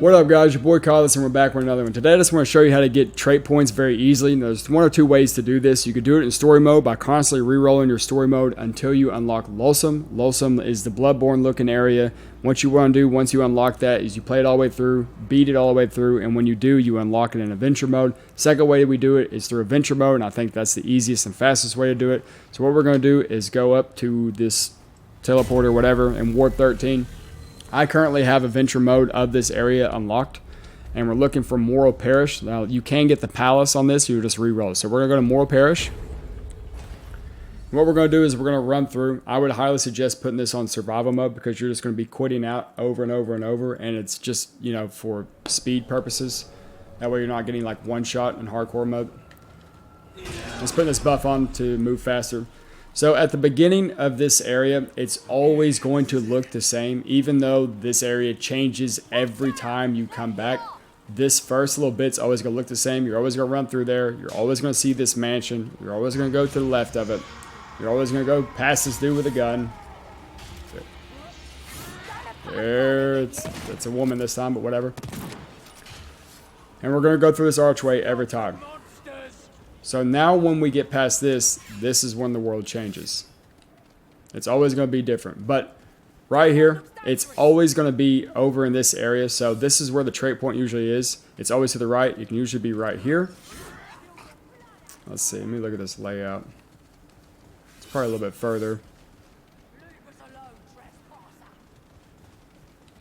What up, guys? Your boy Carlos, and we're back with another one. Today I just want to show you how to get trait points very easily. And there's one or two ways to do this. You could do it in story mode by constantly re-rolling your story mode until you unlock Losum. Losum is the Bloodborne looking area. What you want to do once you unlock that is you play it all the way through, beat it all the way through, and when you do, you unlock it in adventure mode. Second way we do it is through adventure mode, and I think that's the easiest and fastest way to do it. So what we're going to do is go up to this teleporter, whatever, in Ward 13. I currently have adventure mode of this area unlocked, and we're looking for Moral Parish. Now, you can get the palace on this, you just re-roll. So we're going to go to Moral Parish. What we're going to do is we're going to run through. I would highly suggest putting this on survival mode because you're just going to be quitting out over and over and over, and it's just, you know, for speed purposes. That way you're not getting like one shot in hardcore mode. Let's put this buff on to move faster. So at the beginning of this area, it's always going to look the same, even though this area changes every time you come back. This first little bit's always going to look the same. You're always going to run through there. You're always going to see this mansion. You're always going to go to the left of it. You're always going to go past this dude with a gun. There, it's a woman this time, but whatever. And we're going to go through this archway every time. So now when we get past this, this is when the world changes. It's always going to be different. But right here, it's always going to be over in this area. So this is where the trait point usually is. It's always to the right. You can usually be right here. Let's see. Let me look at this layout. It's probably a little bit further.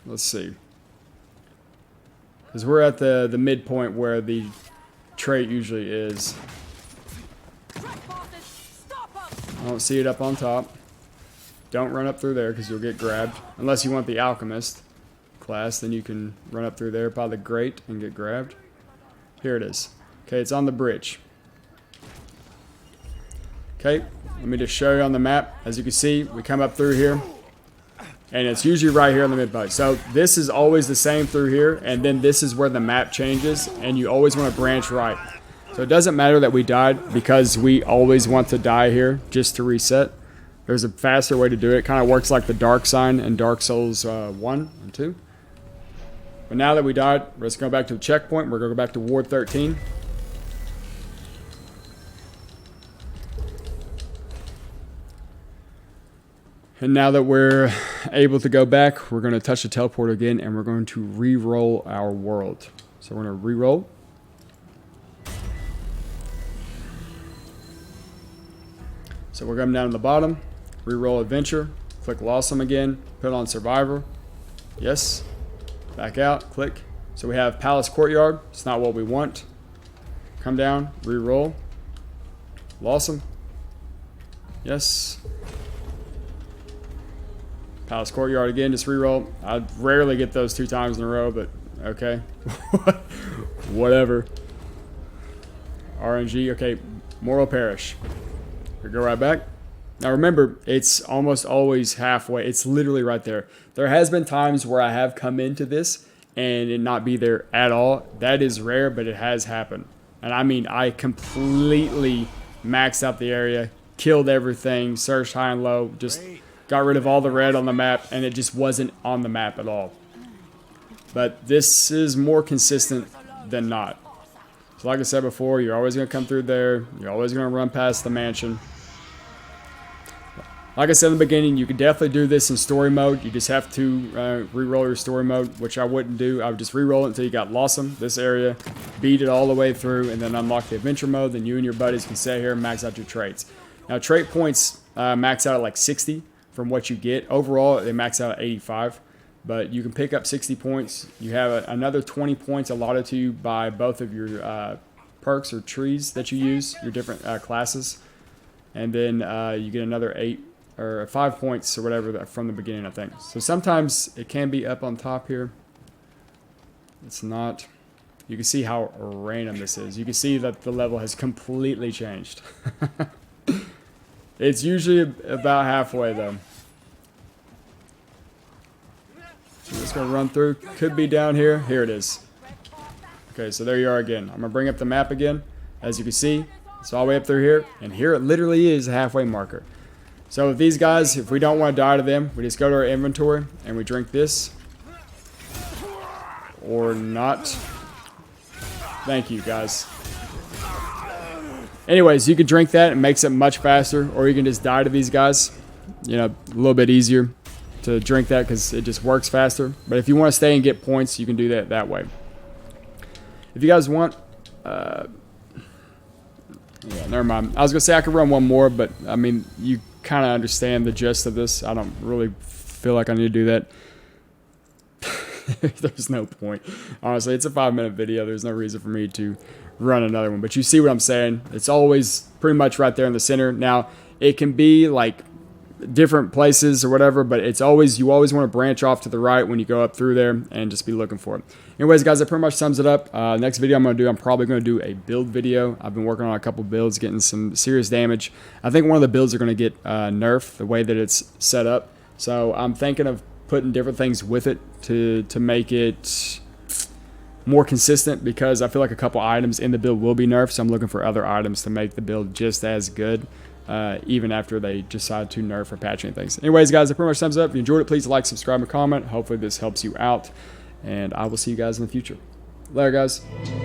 Let's see. Because we're at the midpoint where the trait usually is. I don't see it up on top. Don't run up through there because you'll get grabbed. Unless you want the Alchemist class, then you can run up through there by the grate and get grabbed. Here it is. Okay, it's on the bridge. Okay, let me just show you on the map. As you can see, we come up through here. And it's usually right here on the midpoint. So this is always the same through here. And then this is where the map changes. And you always want to branch right. So it doesn't matter that we died because we always want to die here just to reset. There's a faster way to do it. It kind of works like the Dark Sign in Dark Souls 1 and 2. But now that we died, let's go back to the checkpoint. We're going to go back to Ward 13. And now that we're able to go back, we're going to touch the teleport again and we're going to re-roll our world. So we're going to re-roll. So we're going down to the bottom, re-roll adventure, click Losum again, put on survivor, yes, back out, click. So we have Palace Courtyard, it's not what we want. Come down, re-roll, Losum, yes. Palace Courtyard again, just re-roll. I rarely get those 2 times in a row, but okay, whatever. RNG, okay, Moral Parish. We go right back. Now remember, it's almost always halfway. It's literally right there. There has been times where I have come into this and it not be there at all. That is rare, but it has happened. And I mean, I completely maxed out the area, killed everything, searched high and low, just got rid of all the red on the map, and it just wasn't on the map at all. But this is more consistent than not. So like I said before, you're always going to come through there. You're always going to run past the mansion. Like I said in the beginning, you could definitely do this in story mode. You just have to re-roll your story mode, which I wouldn't do. I would just re-roll it until you got Losum, this area, beat it all the way through, and then unlock the adventure mode. Then you and your buddies can sit here and max out your traits. Now, trait points max out at like 60 from what you get. Overall, they max out at 85, but you can pick up 60 points. You have another 20 points allotted to you by both of your perks or trees that you use, your different classes. And then you get another 8 or 5 points or whatever from the beginning, I think. So sometimes it can be up on top here. It's not. You can see how random this is. You can see that the level has completely changed. It's usually about halfway though. So I'm just going to run through. Could be down here. Here it is. Okay, so there you are again. I'm going to bring up the map again. As you can see, it's all the way up through here. And here it literally is a halfway marker. So with these guys, if we don't want to die to them, we just go to our inventory and we drink this. or not. Thank you, guys. Anyways, you can drink that. It makes it much faster, or you can just die to these guys. You know, a little bit easier to drink that because it just works faster. But if you want to stay and get points, you can do that way. If you guys want, yeah, never mind. I was gonna say I could run one more, but I mean, you kind of understand the gist of this. I don't really feel like I need to do that. There's no point. Honestly, it's a 5-minute video. There's no reason for me to run another one. But you see what I'm saying? It's always pretty much right there in the center. Now, it can be like different places or whatever, but it's always, you always want to branch off to the right when you go up through there and just be looking for it. Anyways, guys, that pretty much sums it up. Next video I'm probably going to do a build video. I've been working on a couple builds, getting some serious damage. I think one of the builds are going to get nerfed the way that it's set up. So I'm thinking of putting different things with it to make it more consistent, because I feel like a couple items in the build will be nerfed. So I'm looking for other items to make the build just as good, even after they decide to nerf or patch anything. Anyways, guys, that pretty much sums it up. If you enjoyed it, please like, subscribe, and comment. Hopefully this helps you out, and I will see you guys in the future. Later, guys.